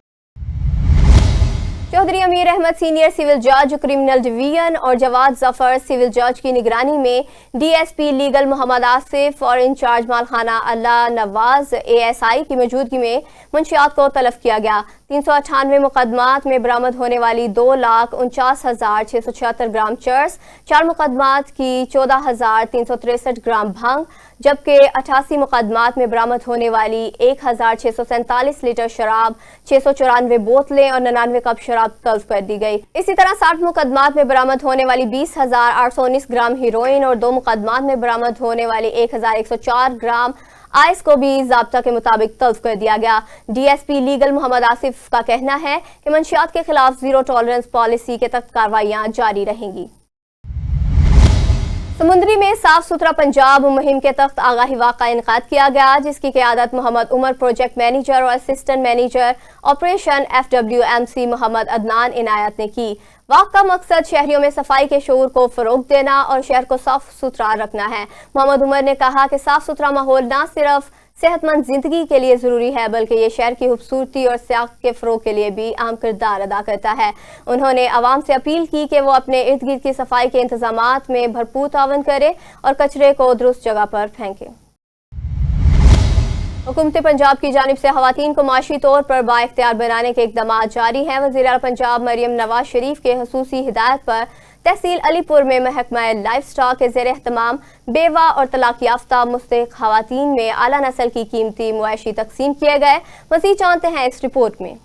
चौधरी अमीर अहमद सीनियर सिविल जज क्रिमिनल डिवीजन और जवाद जफर सिविल जज की निगरानी में डीएसपी लीगल मोहम्मद आसिफ और इंचार्ज मालखाना अल्लाह नवाज एएसआई की मौजूदगी में मुंशियात को तलब किया गया। 398 मुकदमात में बरामद होने वाली 2,49,676 ग्राम चर्स, 4 मुकदमात की 14,363 ग्राम भंग, जबकि 88 मुकदमात में बरामद होने वाली 1,647 लीटर शराब, 694 बोतलें और 99 कप शराब तलब कर दी गई। इसी तरह 60 मुकदमात में बरामद होने वाली 20,819 ग्राम हीरोइन और 2 मुकदमात में बरामद होने वाली 1,104 ग्राम आइस को भी ज़ाब्ता के मुताबिक तलब कर दिया गया। डीएसपी लीगल मोहम्मद आसिफ का कहना है कि मंशियात के खिलाफ जीरो टॉलरेंस पॉलिसी के तहत कार्रवाइयां जारी रहेंगी। समुंदरी में साफ सुथरा पंजाब मुहिम के तहत आगाही वाक़ का इनकाद किया गया, जिसकी क़यादत मोहम्मद उमर प्रोजेक्ट मैनेजर और assistant manager operation FWMC Mohammad Adnan Inayat ने की। वाक़ का मकसद शहरियों में सफाई के शऊर को फ़रोग़ देना और शहर को साफ सुथरा रखना है। मोहम्मद उमर ने कहा कि साफ सुथरा माहौल न सिर्फ सेहतमंद जिंदगी के लिए ज़रूरी है बल्कि ये शहर की खूबसूरती और सियाहत के फ़रोग़ के लिए भी अहम किरदार अदा करता है। उन्होंने आवाम से अपील की कि वो अपने इर्द गिर्द की सफाई के इंतजामात में भरपूर तावन करें और कचरे को दुरुस्त जगह पर फेंकें। हुकूमत पंजाब की जानिब से ख़वातीन को माशी तौर पर बाइख्तियार बनाने के इक़दाम जारी हैं। वज़ीर आला पंजाब मरियम नवाज शरीफ के ख़ुसूसी हिदायत पर तहसील अलीपुर में महकमा लाइफ स्टॉक के ज़ेर एहतमाम बेवा और तलाक याफ्ता मुस्तहिक़ ख़वातीन में आला नस्ल की कीमती मुआशी तकसीम किए गए। मज़ीद जानते हैं इस रिपोर्ट में।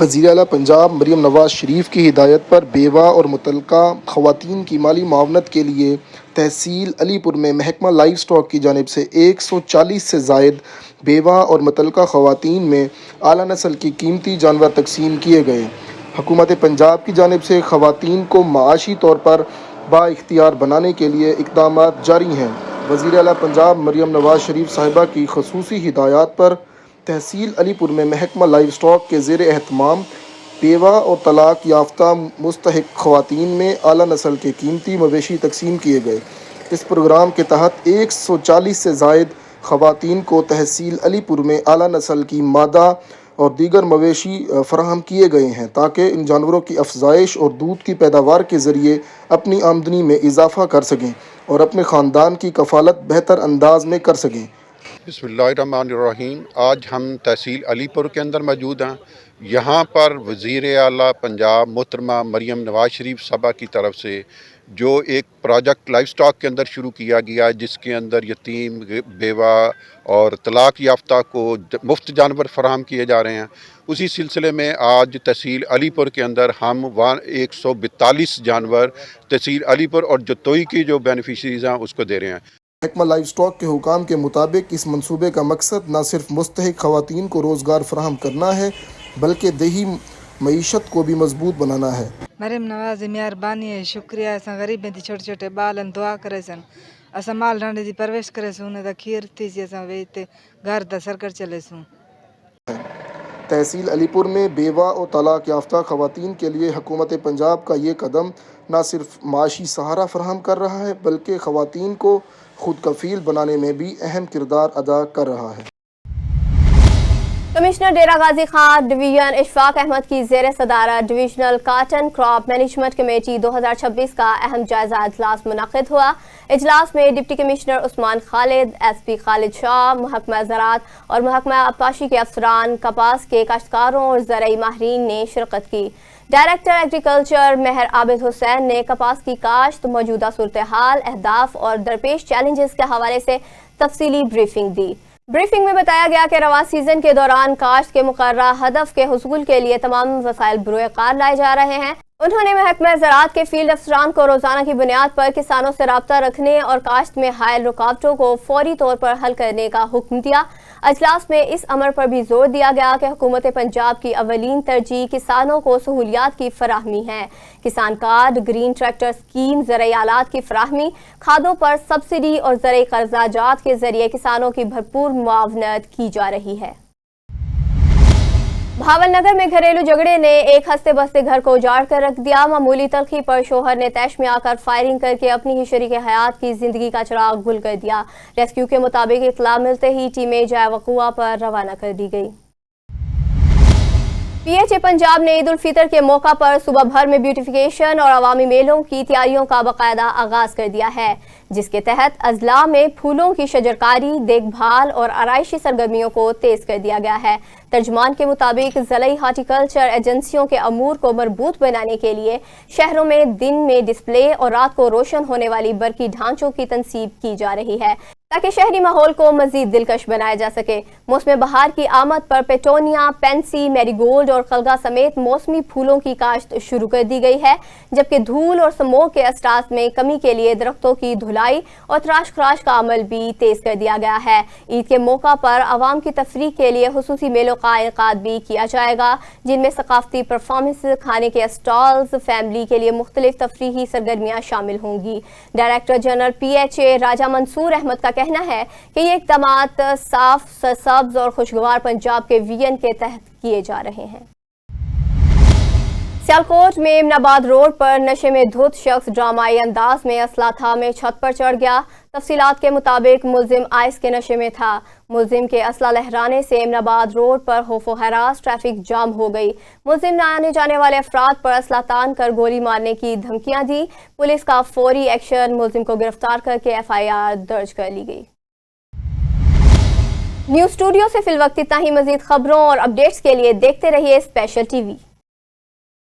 वज़ीर आला पंजाब मरियम नवाज शरीफ की हिदायत पर बेवा और मुतल्लिका ख़वातीन की माली मावनत के लिए तहसील अलीपुर में महकमा लाइफ स्टॉक की जानिब से 140 से ज़ायद बेवा और मुतल्लिका ख़वातीन में आला नस्ल की कीमती जानवर तकसीम किए गए। हुकूमत पंजाब की जानिब से ख़वातीन को माशी तौर पर बाइख्तियार बनाने के लिए इक़दामात जारी हैं। वज़ीर आला पंजाब मरियम नवाज शरीफ साहिबा की ख़ुसूसी हिदायत पर तहसील अलीपुर में महकमा लाइफ स्टॉक के ज़ेर एहतमाम बेवा और तलाक याफ्ता मुस्तहिक़ ख़वातीन में आला नस्ल के कीमती मवेशी तकसीम किए गए। इस प्रोग्राम के तहत 140 से ज़ायद ख़वातीन को तहसील अलीपुर में आला नस्ल की मादा और दीगर मवेशी फराहम किए गए हैं ताकि इन जानवरों की अफजाइश और दूध की पैदावार के ज़रिए अपनी आमदनी में इजाफ़ा कर सकें और अपने ख़ानदान की कफ़ालत बेहतर अंदाज में कर सकें। बिस्मिल्लाहिर्रहमानिर्रहीम। आज हम तहसील अलीपुर के अंदर मौजूद हैं। यहाँ पर वज़ीर आला पंजाब मोहतरमा मरियम नवाज शरीफ साहबा की तरफ से जो एक प्रोजेक्ट लाइफ स्टॉक के अंदर शुरू किया गया, जिसके अंदर यतीम, बेवा और तलाक याफ्ता को मुफ्त जानवर फराहम किए जा रहे हैं, उसी सिलसिले में आज तहसील अलीपुर के अंदर हम 142 जानवर तहसील अलीपुर और जतोई की जो बेनिफिशरीज़ हैं उसको दे रहे हैं। महकमा लाइफ स्टॉक के हुकाम के मुताबिक इस मंसूबे का मकसद न सिर्फ मुस्तहिक़ ख़वातीन को रोज़गार फराहम करना है बल्कि देही मईशत को भी मजबूत बनाना है। मरियम नवाज मेहरबानी है, शुक्रिया। असां गरीब में छोटे छोटे बालन दुआ करे सन, असां माल ढांडे दी परवरिश करे सूं, उन्हें दा खीर थी सी असां वेते घर दा सरकर चले सूं। तहसील अलीपुर में बेवा और तलाक याफ्ता ख़वातीन के लिए हुकूमत पंजाब का ये कदम न सिर्फ माशी सहारा फराहम कर रहा है बल्कि ख़वातीन को खुद कफील बनाने में भी अहम किरदार अदा कर रहा है। कमिश्नर डेरा गाजी खान डिवीजन इशफाक अहमद की ज़ेर सदारत divisional cotton crop management committee 2026 का अहम जायजा इजलास मुनक़िद हुआ। इजलास में deputy commissioner Usman Khalid, SP Khalid Shah, महकमा ज़राअत और महकमा आबपाशी के अफसरान, कपास के काश्तकारों और ज़रई माहिरीन ने शिरकत की। ڈائریکٹر ایگریکلچر مہر عابد حسین نے کپاس کی کاشت، موجودہ صورتحال، اہداف اور درپیش چیلنجز کے حوالے سے تفصیلی بریفنگ دی۔ بریفنگ میں بتایا گیا کہ رواں سیزن کے دوران کاشت کے مقررہ ہدف کے حصول کے لیے تمام وسائل بروئے کار لائے جا رہے ہیں۔ انہوں نے محکمہ زراعت کے فیلڈ افسران کو روزانہ کی بنیاد پر کسانوں سے رابطہ رکھنے اور کاشت میں حائل رکاوٹوں کو فوری طور پر حل کرنے کا حکم دیا۔ اجلاس میں اس امر پر بھی زور دیا گیا کہ حکومت پنجاب کی اولین ترجیح کسانوں کو سہولیات کی فراہمی ہے۔ کسان کارڈ، گرین ٹریکٹر اسکیم، زرعی آلات کی فراہمی، کھادوں پر سبسڈی اور زرعی قرضہ جات کے ذریعے کسانوں کی بھرپور معاونت کی جا رہی ہے۔ بھاول نگر میں گھریلو جھگڑے نے ایک ہنستے بستے گھر کو اجاڑ کر رکھ دیا۔ معمولی تلخی پر شوہر نے طیش میں آ کر فائرنگ کر کے اپنی ہی شریک حیات کی زندگی کا چراغ گل کر دیا۔ ریسکیو کے مطابق اطلاع ملتے ہی ٹیمیں جائے وقوع پر روانہ کر دی گئی۔ پی ایچ اے پنجاب نے عید الفطر کے موقع پر صوبہ بھر میں بیوٹیفیکیشن اور عوامی میلوں کی تیاریوں کا باقاعدہ آغاز کر دیا ہے، جس کے تحت اضلاع میں پھولوں کی شجرکاری، دیکھ بھال اور آرائشی سرگرمیوں کو تیز کر دیا گیا ہے۔ ترجمان کے مطابق ضلعی ہارٹیکلچر ایجنسیوں کے امور کو مربوط بنانے کے لیے شہروں میں دن میں ڈسپلے اور رات کو روشن ہونے والی برقی ڈھانچوں کی تنصیب کی جا رہی ہے تاکہ شہری ماحول کو مزید دلکش بنایا جا سکے۔ موسم بہار کی آمد پر پیٹونیا، پینسی، میری گولڈ اور خلگا سمیت موسمی پھولوں کی کاشت شروع کر دی گئی ہے، جبکہ دھول اور سموگ کے اثرات میں کمی کے لیے درختوں کی دھلائی اور تراش خراش کا عمل بھی تیز کر دیا گیا ہے۔ عید کے موقع پر عوام کی تفریح کے لیے خصوصی میلوں کا انعقاد بھی کیا جائے گا، جن میں ثقافتی پرفارمنس، کھانے کے اسٹالز، فیملی کے لیے مختلف تفریحی سرگرمیاں شامل ہوں گی۔ Director general P H A Raja Mansoor Ahmed کا کہنا ہے کہ یہ اقدامات صاف، سرسبز اور خوشگوار پنجاب کے ویژن کے تحت کیے جا رہے ہیں۔ سیالکوٹ میں امن آباد روڈ پر نشے میں دھت شخص ڈرامائی انداز میں اسلحہ تھامے چھت پر چڑھ گیا۔ تفصیلات کے مطابق ملزم آئس کے نشے میں تھا۔ ملزم کے اسلحہ لہرانے سے امن آباد روڈ پر خوف و ہراس ٹریفک جام ہو گئی۔ ملزم نے آنے جانے والے افراد پر اسلحہ تان کر گولی مارنے کی دھمکیاں دی۔ پولیس کا فوری ایکشن، ملزم کو گرفتار کر کے FIR درج کر لی گئی۔ نیوز اسٹوڈیو سے فی الوقت اتنا ہی۔ مزید خبروں اور اپڈیٹس کے لیے دیکھتے رہیے اسپیشل ٹی وی۔